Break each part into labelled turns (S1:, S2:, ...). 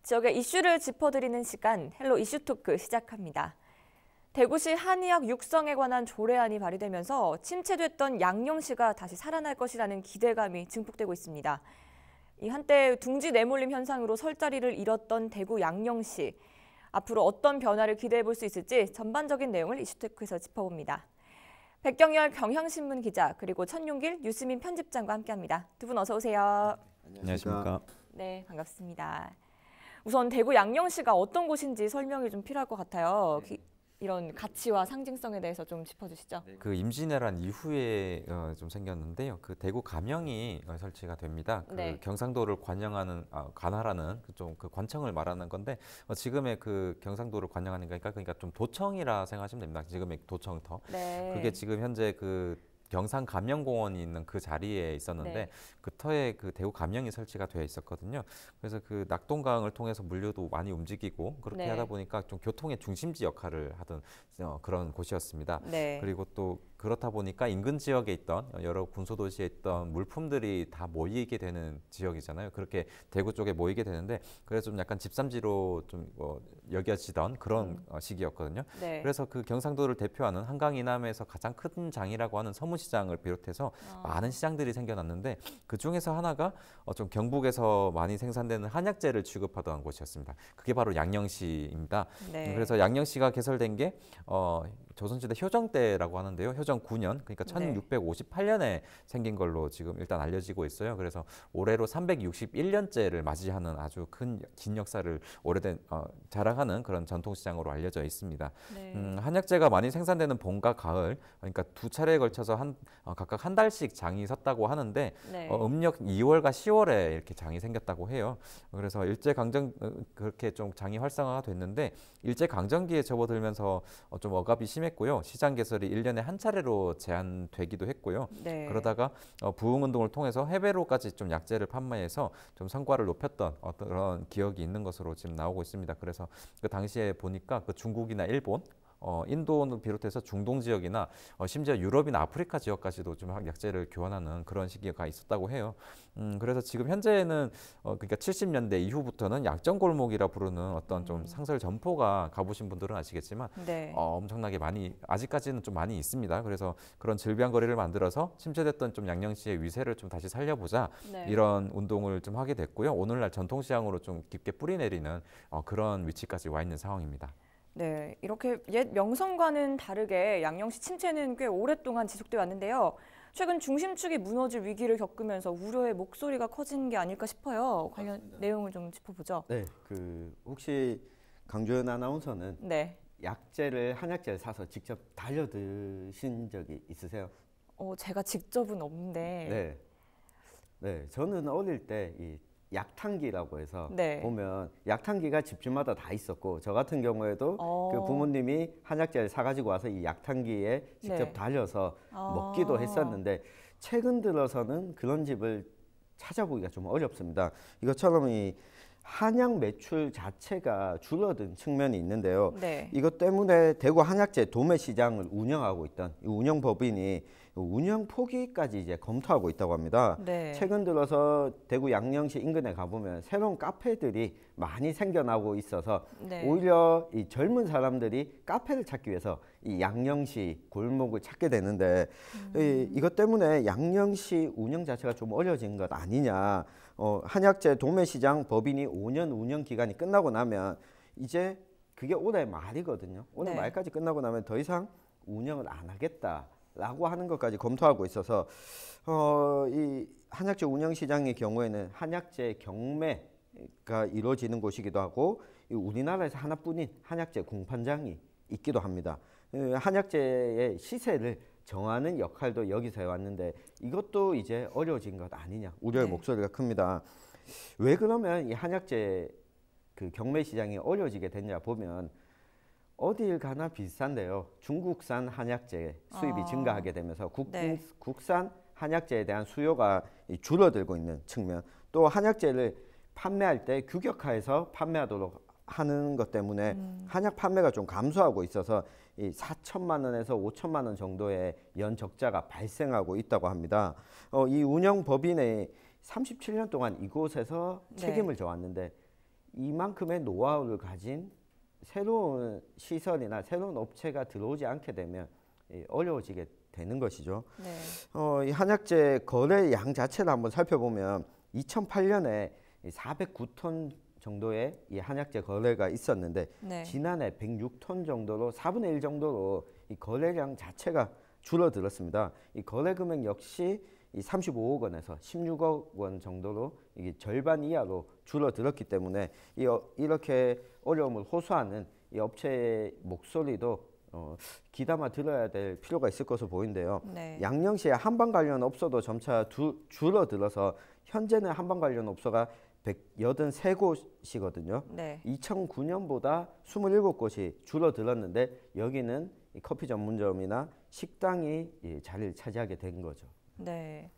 S1: 지역의 이슈를 짚어드리는 시간 헬로 이슈토크 시작합니다. 대구시 한의학 육성에 관한 조례안이 발의되면서 침체됐던 양령시가 다시 살아날 것이라는 기대감이 증폭되고 있습니다. 이 한때 둥지 내몰림 현상으로 설 자리를 잃었던 대구 양령시. 앞으로 어떤 변화를 기대해 볼 수 있을지 전반적인 내용을 이슈토크에서 짚어봅니다. 백경열 경향신문 기자 그리고 천용길 뉴스민 편집장과 함께합니다. 두 분 어서 오세요.
S2: 안녕하십니까.
S1: 네, 반갑습니다. 우선 대구 양령시가 어떤 곳인지 설명이 좀 필요할 것 같아요. 이런 가치와 상징성에 대해서 좀 짚어주시죠.
S2: 그 임진왜란 이후에 좀 생겼는데요. 그 대구 가명이 설치가 됩니다. 그 경상도를 관할하는 그 관청을 말하는 건데 지금의 그 경상도를 관할하는 거니까 그러니까 좀 도청이라 생각하시면 됩니다. 지금의 도청터. 그게 지금 현재 그 경상 감영공원이 있는 그 자리에 있었는데 그 터에 그 대구 감영이 설치가 되어 있었거든요. 그래서 그 낙동강을 통해서 물류도 많이 움직이고 그렇게 하다 보니까 좀 교통의 중심지 역할을 하던 그런 곳이었습니다. 그리고 또 그렇다 보니까 인근 지역에 있던 여러 군소도시에 있던 물품들이 다 모이게 되는 지역이잖아요. 그렇게 대구 쪽에 모이게 되는데 그래서 좀 약간 집산지로 좀 여겨지던 그런 시기였거든요. 그래서 그 경상도를 대표하는 한강 이남에서 가장 큰 장이라고 하는 서문시장을 비롯해서 많은 시장들이 생겨났는데 그 중에서 하나가 좀 경북에서 많이 생산되는 한약재를 취급하던 곳이었습니다. 그게 바로 양령시입니다. 그래서 양령시가 개설된 게 조선시대 효정 때라고 하는데요. 효정 9년, 그러니까 1658년에 생긴 걸로 지금 일단 알려지고 있어요. 그래서 올해로 361년째를 맞이하는 아주 긴 역사를 자랑하는 그런 전통시장으로 알려져 있습니다. 한약재가 많이 생산되는 봄과 가을, 그러니까 두 차례에 걸쳐서 각각 한 달씩 장이 섰다고 하는데 음력 2월과 10월에 이렇게 장이 생겼다고 해요. 그래서 그렇게 좀 장이 활성화가 됐는데 일제강점기에 접어들면서 좀 억압이 심했고요. 시장 개설이 1년에 한 차례로 제한되기도 했고요. 그러다가 부흥운동을 통해서 해외로까지 좀 약재를 판매해서 좀 성과를 높였던 어떤 그런 기억이 있는 것으로 지금 나오고 있습니다. 그래서 그 당시에 보니까 그 중국이나 일본 인도를 비롯해서 중동 지역이나 심지어 유럽이나 아프리카 지역까지도 좀 약재를 교환하는 그런 시기가 있었다고 해요. 그래서 지금 현재는 그러니까 70년대 이후부터는 약정골목이라 부르는 어떤 좀 상설 점포가 가보신 분들은 아시겠지만 엄청나게 많이 아직까지는 좀 많이 있습니다. 그래서 그런 질비한 거리를 만들어서 침체됐던 좀 양령시의 위세를 좀 다시 살려보자 이런 운동을 좀 하게 됐고요. 오늘날 전통시장으로 좀 깊게 뿌리내리는 그런 위치까지 와 있는 상황입니다.
S1: 네, 이렇게 옛 명성과는 다르게 양령시 침체는 꽤 오랫동안 지속돼 왔는데요. 최근 중심축이 무너질 위기를 겪으면서 우려의 목소리가 커진 게 아닐까 싶어요. 관련 내용을 좀 짚어보죠.
S3: 네, 혹시 강주연 아나운서는 한약재를 사서 직접 달려 드신 적이 있으세요?
S1: 제가 직접은 없는데.
S3: 네, 저는 어릴 때 이 약탕기라고 해서 보면 약탕기가 집집마다 다 있었고 저 같은 경우에도 그 부모님이 한약재를 사가지고 와서 이 약탕기에 직접 달려서 먹기도 했었는데 최근 들어서는 그런 집을 찾아보기가 좀 어렵습니다. 이것처럼 이 한약 매출 자체가 줄어든 측면이 있는데요. 이것 때문에 대구 한약재 도매 시장을 운영하고 있던 이 운영법인이 운영 포기까지 이제 검토하고 있다고 합니다. 최근 들어서 대구 양령시 인근에 가보면 새로운 카페들이 많이 생겨나고 있어서 오히려 이 젊은 사람들이 카페를 찾기 위해서 이 양령시 골목을 찾게 되는데 이것 때문에 양령시 운영 자체가 좀 어려진 것 아니냐. 한약재 도매시장 법인이 5년 운영 기간이 끝나고 나면 이제 그게 올해 말이거든요. 올해 말까지 끝나고 나면 더 이상 운영을 안 하겠다라고 하는 것까지 검토하고 있어서 이 한약재 운영시장의 경우에는 한약재 경매가 이루어지는 곳이기도 하고 우리나라에서 하나뿐인 한약재 공판장이 있기도 합니다. 한약재의 시세를 정하는 역할도 여기서 해왔는데 이것도 이제 어려워진 것 아니냐 우려의 목소리가 큽니다. 왜 그러면 이 한약재 그 경매 시장이 어려워지게 됐냐 보면 어딜 가나 비슷한데요. 중국산 한약재 수입이 증가하게 되면서 국산 한약재에 대한 수요가 줄어들고 있는 측면, 또 한약재를 판매할 때 규격화해서 판매하도록 하는 것 때문에 한약 판매가 좀 감소하고 있어서 이 4천만 원에서 5천만 원 정도의 연 적자가 발생하고 있다고 합니다. 이 운영 법인의 37년 동안 이곳에서 책임을 져왔는데 이만큼의 노하우를 가진 새로운 시설이나 새로운 업체가 들어오지 않게 되면 어려워지게 되는 것이죠. 네. 이 한약재 거래량 자체를 한번 살펴보면 2008년에 409톤 정도의 이 한약재 거래가 있었는데 네. 지난해 106톤 정도로 4분의 1 정도로 이 거래량 자체가 줄어들었습니다. 이 거래 금액 역시 이 35억 원에서 16억 원 정도로 이게 절반 이하로 줄어들었기 때문에 이렇게 어려움을 호소하는 이 업체의 목소리도 귀담아 들어야 될 필요가 있을 것으로 보이는데요. 네. 양령시에 한방 관련 업소도 점차 줄어들어서 현재는 한방 관련 업소가 183곳이거든요. 네. 2009년보다 27곳이 줄어들었는데 여기는 이 커피 전문점이나 식당이 자리를 차지하게 된 거죠.
S1: 네.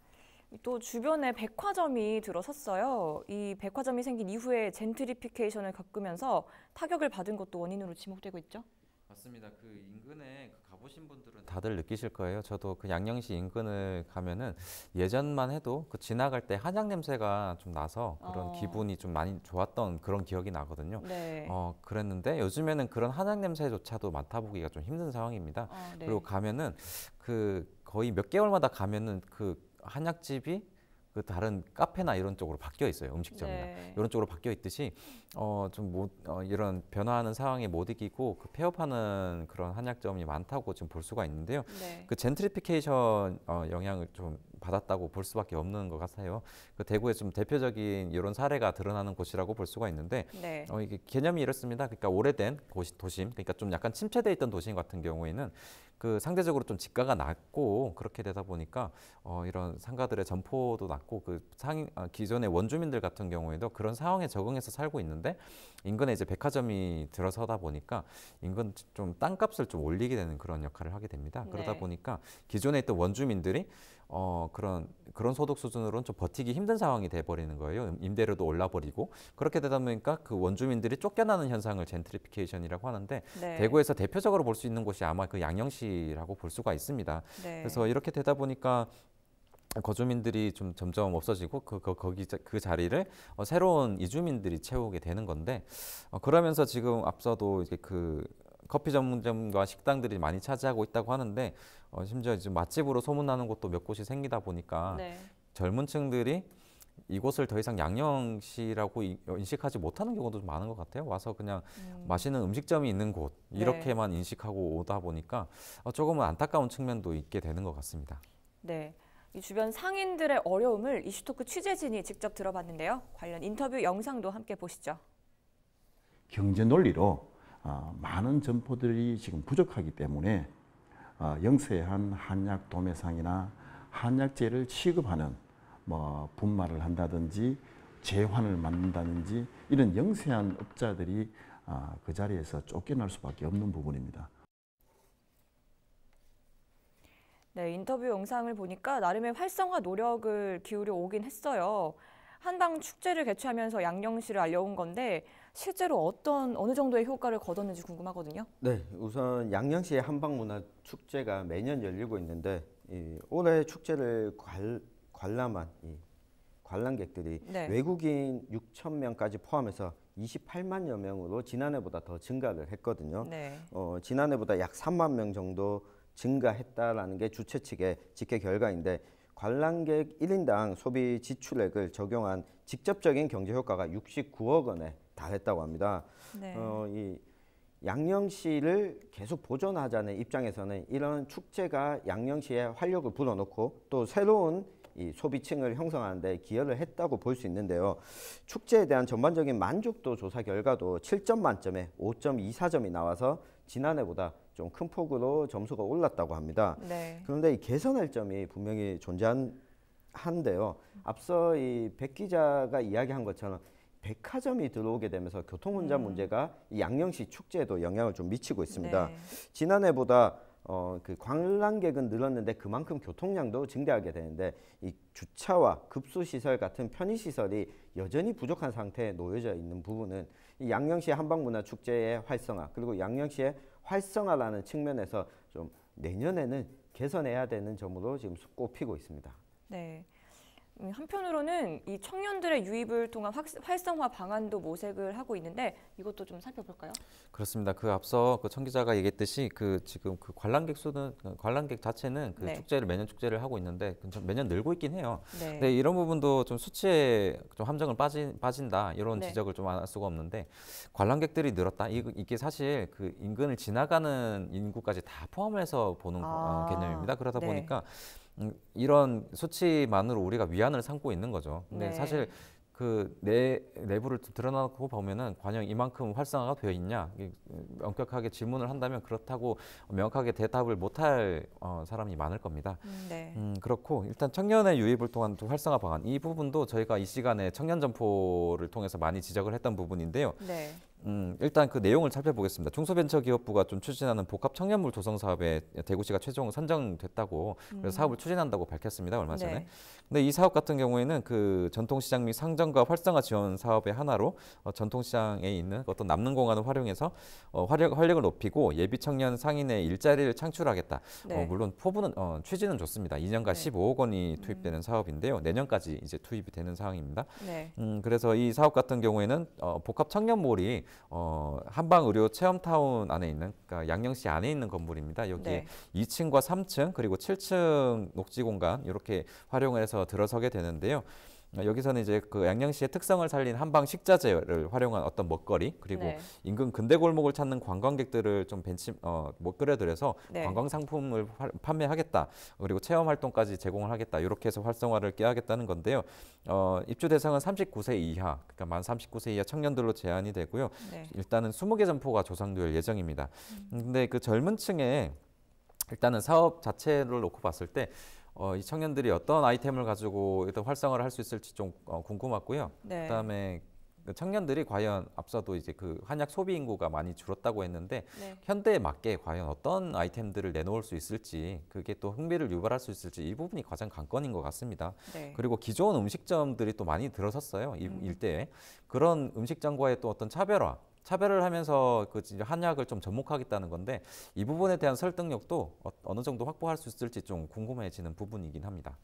S1: 또 주변에 백화점이 들어섰어요. 이 백화점이 생긴 이후에 젠트리피케이션을 겪으면서 타격을 받은 것도 원인으로 지목되고 있죠.
S2: 맞습니다. 그 인근에 가보신 분들은 다들 느끼실 거예요. 저도 그 양령시 인근을 가면은 예전만 해도 그 지나갈 때 한약 냄새가 좀 나서 그런 기분이 좀 많이 좋았던 그런 기억이 나거든요. 네. 그랬는데 요즘에는 그런 한약 냄새조차도 맡아보기가 좀 힘든 상황입니다. 네. 그리고 가면은 그 거의 몇 개월마다 가면은 그 한약집이 그 다른 카페나 이런 쪽으로 바뀌어 있어요. 음식점이나 네. 이런 쪽으로 바뀌어 있듯이 이런 변화하는 상황에 못 이기고 그 폐업하는 그런 한약점이 많다고 지금 볼 수가 있는데요. 네. 그 젠트리피케이션 영향을 좀 받았다고 볼 수밖에 없는 것 같아요. 그 대구의 좀 대표적인 이런 사례가 드러나는 곳이라고 볼 수가 있는데 네. 이게 개념이 이렇습니다. 그러니까 오래된 도심, 그러니까 좀 약간 침체돼 있던 도심 같은 경우에는 그 상대적으로 좀 지가가 낮고 그렇게 되다 보니까 이런 상가들의 점포도 낮고 그 기존의 원주민들 같은 경우에도 그런 상황에 적응해서 살고 있는데 인근에 이제 백화점이 들어서다 보니까 인근 좀 땅값을 좀 올리게 되는 그런 역할을 하게 됩니다. 네. 그러다 보니까 기존에 있던 원주민들이 그런 소득 수준으로는 좀 버티기 힘든 상황이 돼버리는 거예요. 임대료도 올라버리고 그렇게 되다 보니까 그 원주민들이 쫓겨나는 현상을 젠트리피케이션이라고 하는데 네. 대구에서 대표적으로 볼 수 있는 곳이 아마 그 양령시라고 볼 수가 있습니다. 네. 그래서 이렇게 되다 보니까 거주민들이 좀 점점 없어지고 그 자리를 새로운 이주민들이 채우게 되는 건데 그러면서 지금 앞서도 이제 그 커피 전문점과 식당들이 많이 차지하고 있다고 하는데 심지어 이제 맛집으로 소문나는 곳도 몇 곳이 생기다 보니까 네. 젊은 층들이 이곳을 더 이상 양령시라고 인식하지 못하는 경우도 좀 많은 것 같아요. 와서 그냥 맛있는 음식점이 있는 곳 이렇게만 네. 인식하고 오다 보니까 조금은 안타까운 측면도 있게 되는 것 같습니다.
S1: 네. 이 주변 상인들의 어려움을 이슈토크 취재진이 직접 들어봤는데요. 관련 인터뷰 영상도 함께 보시죠.
S4: 경제 논리로 많은 점포들이 지금 부족하기 때문에 영세한 한약 도매상이나 한약재를 취급하는 분말을 한다든지 재환을 만든다든지 이런 영세한 업자들이 그 자리에서 쫓겨날 수밖에 없는 부분입니다.
S1: 네, 인터뷰 영상을 보니까 나름의 활성화 노력을 기울여 오긴 했어요. 한방 축제를 개최하면서 양령시를 알려온 건데 실제로 어느 정도의 효과를 거뒀는지 궁금하거든요.
S3: 네, 우선 양령시의 한방문화 축제가 매년 열리고 있는데 올해 축제를 관람한 관람객들이 네. 외국인 6,000명까지 포함해서 28만여 명으로 지난해보다 더 증가를 했거든요. 네. 지난해보다 약 3만 명 정도 증가했다라는 게 주최 측의 집계 결과인데 관람객 1인당 소비 지출액을 적용한 직접적인 경제 효과가 69억 원에 달했다고 합니다. 네. 이 양령시를 계속 보존하자는 입장에서는 이런 축제가 양령시에 활력을 불어넣고 또 새로운 이 소비층을 형성하는 데 기여를 했다고 볼 수 있는데요. 축제에 대한 전반적인 만족도 조사 결과도 7점 만점에 5.24점이 나와서 지난해보다 좀 큰 폭으로 점수가 올랐다고 합니다. 네. 그런데 이 개선할 점이 분명히 존재한데요. 앞서 이 백 기자가 이야기한 것처럼 백화점이 들어오게 되면서 교통 혼잡 문제가 이 양령시 축제에도 영향을 좀 미치고 있습니다. 네. 지난해보다 그 관람객은 늘었는데 그만큼 교통량도 증대하게 되는데 이 주차와 급수시설 같은 편의시설이 여전히 부족한 상태에 놓여져 있는 부분은 이 양령시 한방문화축제의 활성화 그리고 양령시의 활성화라는 측면에서 좀 내년에는 개선해야 되는 점으로 지금 꼽히고 있습니다.
S1: 네. 한편으로는 이 청년들의 유입을 통한 활성화 방안도 모색을 하고 있는데 이것도 좀 살펴볼까요?
S2: 그렇습니다. 그 앞서 그 청 기자가 얘기했듯이 그 지금 그 관람객 수는 관람객 자체는 그
S1: 네.
S2: 축제를 매년 축제를 하고 있는데 매년 늘고 있긴 해요.
S1: 네.
S2: 근데 이런 부분도 좀 수치에 좀 함정을 빠진다 이런
S1: 네.
S2: 지적을 좀 안 할 수가 없는데 관람객들이 늘었다. 이게 사실 그 인근을 지나가는 인구까지 다 포함해서 보는 개념입니다. 그러다
S1: 네.
S2: 보니까 이런 수치만으로 우리가 위안을 삼고 있는 거죠. 근데
S1: 네.
S2: 사실 그 내부를 드러나고 보면은 과연 이만큼 활성화가 되어 있냐 엄격하게 질문을 한다면 그렇다고 명확하게 대답을 못할 사람이 많을 겁니다.
S1: 네.
S2: 그렇고 일단 청년의 유입을 통한 활성화 방안 이 부분도 저희가 이 시간에 청년 점포를 통해서 많이 지적을 했던 부분인데요.
S1: 네.
S2: 일단 그 내용을 살펴보겠습니다. 중소벤처기업부가 좀 추진하는 복합 청년물 조성 사업에 대구시가 최종 선정됐다고 그래서 사업을 추진한다고 밝혔습니다. 얼마 전에.
S1: 네.
S2: 근데 이 사업 같은 경우에는 그 전통시장 및 상점과 활성화 지원 사업의 하나로 전통시장에 있는 어떤 남는 공간을 활용해서 활력을 높이고 예비 청년 상인의 일자리를 창출하겠다.
S1: 네.
S2: 물론 포부는 취지는 좋습니다. 2년간
S1: 네.
S2: 15억 원이 투입되는 사업인데요. 내년까지 이제 투입이 되는 상황입니다.
S1: 네.
S2: 그래서 이 사업 같은 경우에는 복합 청년몰이 한방의료 체험타운 안에 있는 그러니까 양령시 안에 있는 건물입니다. 여기에 네. 2층과 3층 그리고 7층 녹지 공간 이렇게 활용을 해서 들어서게 되는데요. 여기서는 이제 그 양령시의 특성을 살린 한방 식자재를 활용한 어떤 먹거리 그리고
S1: 네.
S2: 인근 근대 골목을 찾는 관광객들을 좀 끌어들여서
S1: 네. 관광
S2: 상품을 판매하겠다 그리고 체험 활동까지 제공을 하겠다 이렇게 해서 활성화를 꾀하겠다는 건데요. 입주 대상은 39세 이하 그러니까 만 39세 이하 청년들로 제한이 되고요. 네. 일단은 20개 점포가 조성될 예정입니다. 근데 그 젊은 층에 일단은 사업 자체를 놓고 봤을 때 이 청년들이 어떤 아이템을 가지고 일단 활성화를 할 수 있을지 좀 궁금하고요. 네. 그다음에 그 청년들이 과연 앞서도 이제 그 한약 소비 인구가 많이 줄었다고 했는데 네. 현대에 맞게 과연 어떤 아이템들을 내놓을 수 있을지 그게 또 흥미를 유발할 수 있을지 이 부분이 가장 관건인 것 같습니다. 네. 그리고 기존 음식점들이 또 많이 들어섰어요. 이 일대에 그런 음식점과의 또 어떤 차별을 하면서 그 한약을 좀 접목하겠다는 건데 이 부분에 대한 설득력도 어느 정도 확보할 수 있을지 좀 궁금해지는 부분이긴 합니다.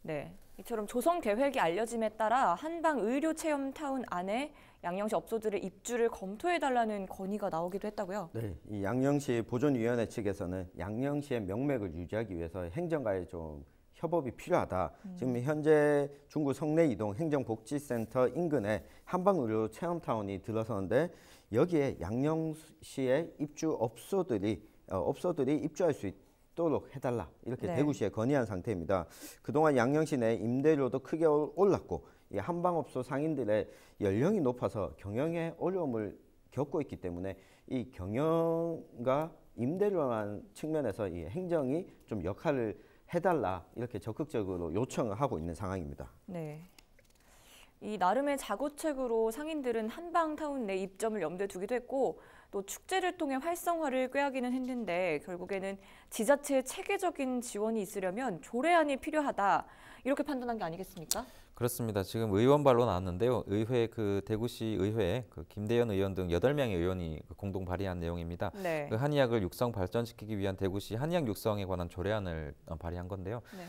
S1: 네, 이처럼 조성 계획이 알려짐에 따라 한방 의료 체험 타운 안에 양령시 업소들의 입주를 검토해달라는 건의가 나오기도 했다고요?
S3: 네, 이 양령시 보존위원회 측에서는 양령시의 명맥을 유지하기 위해서 행정가의 좀 협업이 필요하다. 지금 현재 중구 성내 이동 행정복지센터 인근에 한방의료 체험타운이 들어서는데 여기에 양령시의 입주 업소들이 입주할 수 있도록 해달라 이렇게 네. 대구시에 건의한 상태입니다. 그동안 양령시 내 임대료도 크게 올랐고 이 한방업소 상인들의 연령이 높아서 경영에 어려움을 겪고 있기 때문에 이 경영과 임대료라는 측면에서 이 행정이 좀 역할을 해달라 이렇게 적극적으로 요청을 하고 있는 상황입니다.
S1: 네, 이 나름의 자구책으로 상인들은 한방타운 내 입점을 염두에 두기도 했고 또 축제를 통해 활성화를 꾀하기는 했는데 결국에는 지자체의 체계적인 지원이 있으려면 조례안이 필요하다 이렇게 판단한 게 아니겠습니까?
S2: 그렇습니다. 지금 의원발로 나왔는데요. 의회 그 대구시 의회에 그 김대현 의원 등 8명의 의원이 공동 발의한 내용입니다. 네. 그 한의학을 육성 발전시키기 위한 대구시 한의학 육성에 관한 조례안을 발의한 건데요. 네.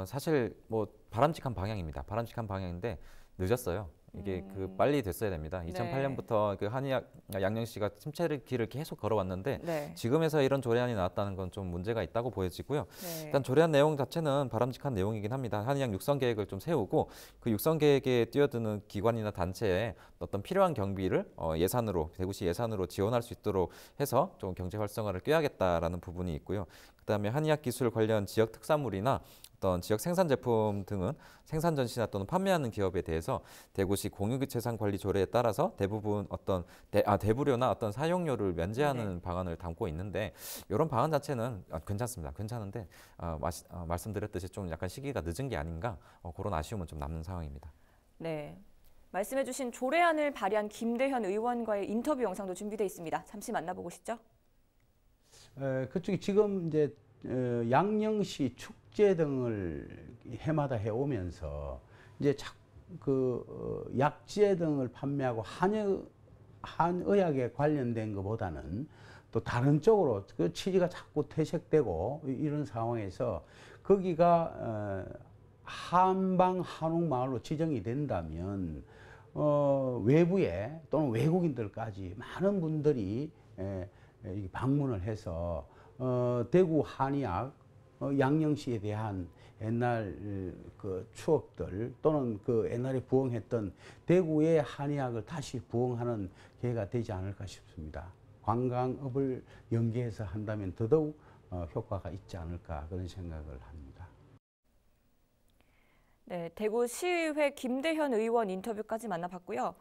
S2: 사실 뭐 바람직한 방향입니다. 바람직한 방향인데 늦었어요. 이게 그 빨리 됐어야 됩니다. 2008년부터 네. 그 한의학 양령시가 침체를 길을 계속 걸어왔는데 네. 지금에서 이런 조례안이 나왔다는 건 좀 문제가 있다고 보여지고요. 네. 일단 조례안 내용 자체는 바람직한 내용이긴 합니다. 한의학 육성 계획을 좀 세우고 그 육성 계획에 뛰어드는 기관이나 단체에 어떤 필요한 경비를 예산으로 대구시 예산으로 지원할 수 있도록 해서 좀 경제 활성화를 꾀하겠다라는 부분이 있고요. 그다음에 한의학 기술 관련 지역 특산물이나 어떤 지역 생산 제품 등은 생산 전시나 또는 판매하는 기업에 대해서 대구시 공유재산관리조례에 따라서 대부분 어떤 대부료나 어떤 사용료를 면제하는 방안을 담고 있는데 이런 방안 자체는 괜찮습니다. 괜찮은데 말씀드렸듯이 좀 약간 시기가 늦은 게 아닌가 그런 아쉬움은 좀 남는 상황입니다.
S1: 네. 말씀해주신 조례안을 발의한 김대현 의원과의 인터뷰 영상도 준비되어 있습니다. 잠시 만나보고 싶죠?
S5: 그쪽이 지금 이제 양령시 축제 등을 해마다 해오면서 이제 약재 등을 판매하고 한의학에 관련된 것보다는 또 다른 쪽으로 그 취지가 자꾸 퇴색되고 이런 상황에서 거기가 한방 한옥마을로 지정이 된다면 외부에 또는 외국인들까지 많은 분들이 방문을 해서 대구 한의학 양령시에 대한 옛날 그 추억들 또는 그 옛날에 부흥했던 대구의 한의학을 다시 부흥하는 기회가 되지 않을까 싶습니다. 관광업을 연계해서 한다면 더더욱 효과가 있지 않을까 그런 생각을 합니다.
S1: 네, 대구시의회 김대현 의원 인터뷰까지 만나봤고요.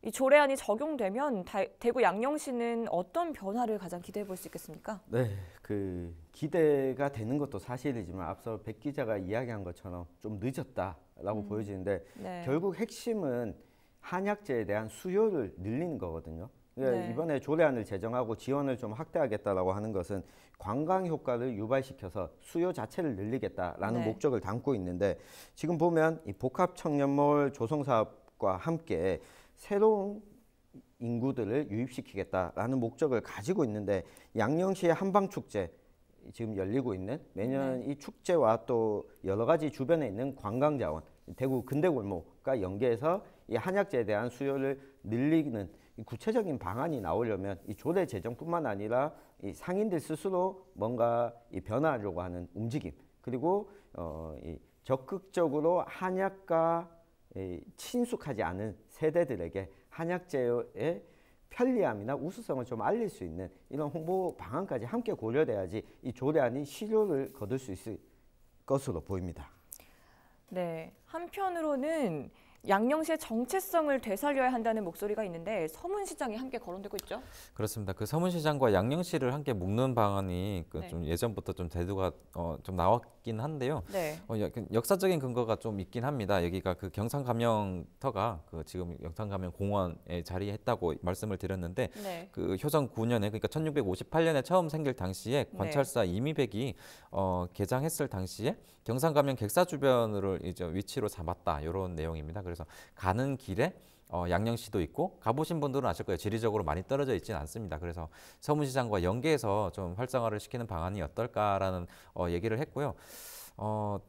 S1: 이 조례안이 적용되면 대구 양령시는 어떤 변화를 가장 기대해 볼 수 있겠습니까?
S3: 네, 그 기대가 되는 것도 사실이지만 앞서 백 기자가 이야기한 것처럼 좀 늦었다라고 보여지는데 네. 결국 핵심은 한약재에 대한 수요를 늘리는 거거든요. 네. 이번에 조례안을 제정하고 지원을 좀 확대하겠다라고 하는 것은 관광 효과를 유발시켜서 수요 자체를 늘리겠다라는 네. 목적을 담고 있는데 지금 보면 이 복합 청년몰 조성 사업과 함께 새로운 인구들을 유입시키겠다라는 목적을 가지고 있는데 양령시의 한방축제 지금 열리고 있는 매년 네. 이 축제와 또 여러 가지 주변에 있는 관광자원 대구 근대골목과 연계해서 이 한약재에 대한 수요를 늘리는 구체적인 방안이 나오려면 이 조례 제정뿐만 아니라 이 상인들 스스로 뭔가 이 변화하려고 하는 움직임 그리고 이 적극적으로 한약과 친숙하지 않은 세대들에게 한약재의 편리함이나 우수성을 좀 알릴 수 있는 이런 홍보 방안까지 함께 고려돼야지 이 조례안이 실효를 거둘 수 있을 것으로 보입니다.
S1: 네, 한편으로는 양령시의 정체성을 되살려야 한다는 목소리가 있는데 서문시장이 함께 거론되고 있죠?
S2: 그렇습니다. 그 서문시장과 양령시를 함께 묶는 방안이 네. 좀 예전부터 좀 대두가 좀 나왔긴 한데요. 네. 역사적인 근거가 좀 있긴 합니다. 여기가 그 경상감영터가 그 지금 경상감영공원에 자리했다고 말씀을 드렸는데 네. 그 효정 9년에 그러니까 1658년에 처음 생길 당시에 관찰사 네. 이미백이 개장했을 당시에 경상감영 객사 주변을 이제 위치로 잡았다 이런 내용입니다. 그래서 가는 길에 양령시도 있고 가보신 분들은 아실 거예요. 지리적으로 많이 떨어져 있지는 않습니다. 그래서 서문시장과 연계해서 좀 활성화를 시키는 방안이 어떨까라는 얘기를 했고요. 뭐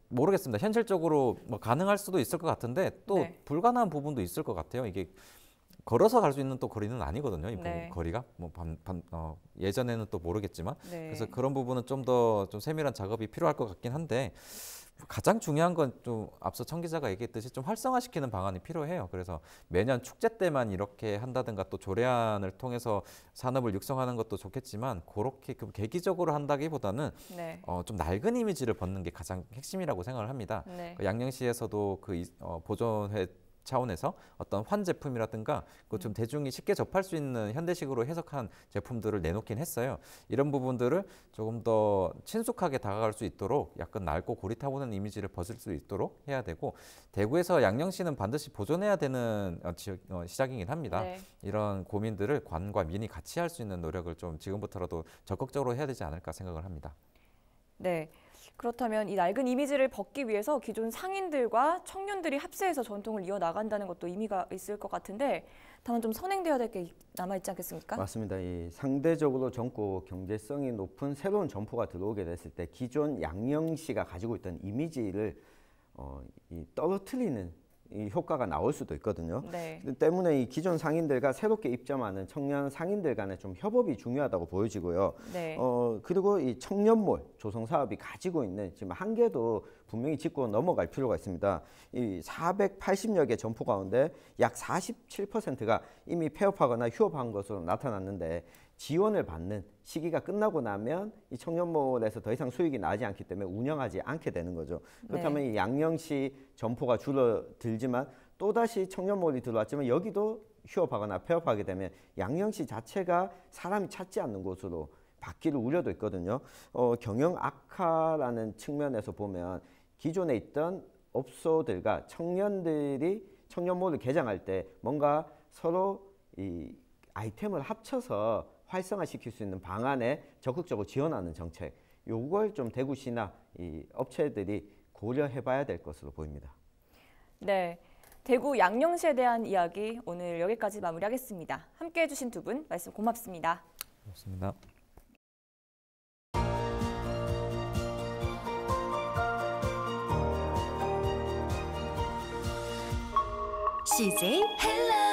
S2: 모르겠습니다. 현실적으로 뭐 가능할 수도 있을 것 같은데 또 네. 불가능한 부분도 있을 것 같아요. 이게 걸어서 갈 수 있는 또 거리는 아니거든요. 이 네. 거리가 뭐 예전에는 또 모르겠지만 네. 그래서 그런 부분은 좀 더 좀 세밀한 작업이 필요할 것 같긴 한데 가장 중요한 건 좀 앞서 청 기자가 얘기했듯이 좀 활성화시키는 방안이 필요해요. 그래서 매년 축제 때만 이렇게 한다든가 또 조례안을 통해서 산업을 육성하는 것도 좋겠지만 그렇게 계기적으로 한다기보다는 네. 좀 낡은 이미지를 벗는 게 가장 핵심이라고 생각을 합니다. 네. 양령시에서도 그 보존회 차원에서 어떤 환 제품이라든가 좀 대중이 쉽게 접할 수 있는 현대식으로 해석한 제품들을 내놓긴 했어요. 이런 부분들을 조금 더 친숙하게 다가갈 수 있도록 약간 낡고 고리타보는 이미지를 벗을 수 있도록 해야 되고 대구에서 양령시는 반드시 보존해야 되는 시작이긴 합니다. 네. 이런 고민들을 관과 민이 같이 할 수 있는 노력을 좀 지금부터라도 적극적으로 해야 되지 않을까 생각을 합니다.
S1: 네. 그렇다면 이 낡은 이미지를 벗기 위해서 기존 상인들과 청년들이 합세해서 전통을 이어나간다는 것도 의미가 있을 것 같은데 다만 좀 선행되어야 될 게 남아있지 않겠습니까?
S3: 맞습니다. 이 상대적으로 젊고 경제성이 높은 새로운 점포가 들어오게 됐을 때 기존 양령시가 가지고 있던 이미지를 떨어뜨리는 이 효과가 나올 수도 있거든요. 네. 때문에 이 기존 상인들과 새롭게 입점하는 청년 상인들 간에 좀 협업이 중요하다고 보여지고요. 네. 그리고 이 청년몰 조성 사업이 가지고 있는 지금 한계도 분명히 짚고 넘어갈 필요가 있습니다. 이 480여 개 점포 가운데 약 47%가 이미 폐업하거나 휴업한 것으로 나타났는데 지원을 받는 시기가 끝나고 나면 이 청년몰에서 더 이상 수익이 나지 않기 때문에 운영하지 않게 되는 거죠. 그렇다면 네. 이 양령시 점포가 줄어들지만 또다시 청년몰이 들어왔지만 여기도 휴업하거나 폐업하게 되면 양령시 자체가 사람이 찾지 않는 곳으로 바뀔 우려도 있거든요. 경영 악화라는 측면에서 보면 기존에 있던 업소들과 청년들이 청년몰을 개장할 때 뭔가 서로 이 아이템을 합쳐서 활성화시킬 수 있는 방안에 적극적으로 지원하는 정책, 요걸 좀 대구시나 이 업체들이 고려해봐야 될 것으로 보입니다.
S1: 네, 대구 양령시에 대한 이야기 오늘 여기까지 마무리하겠습니다. 함께해 주신 두 분 말씀 고맙습니다.
S2: 고맙습니다.
S6: CJ 헬로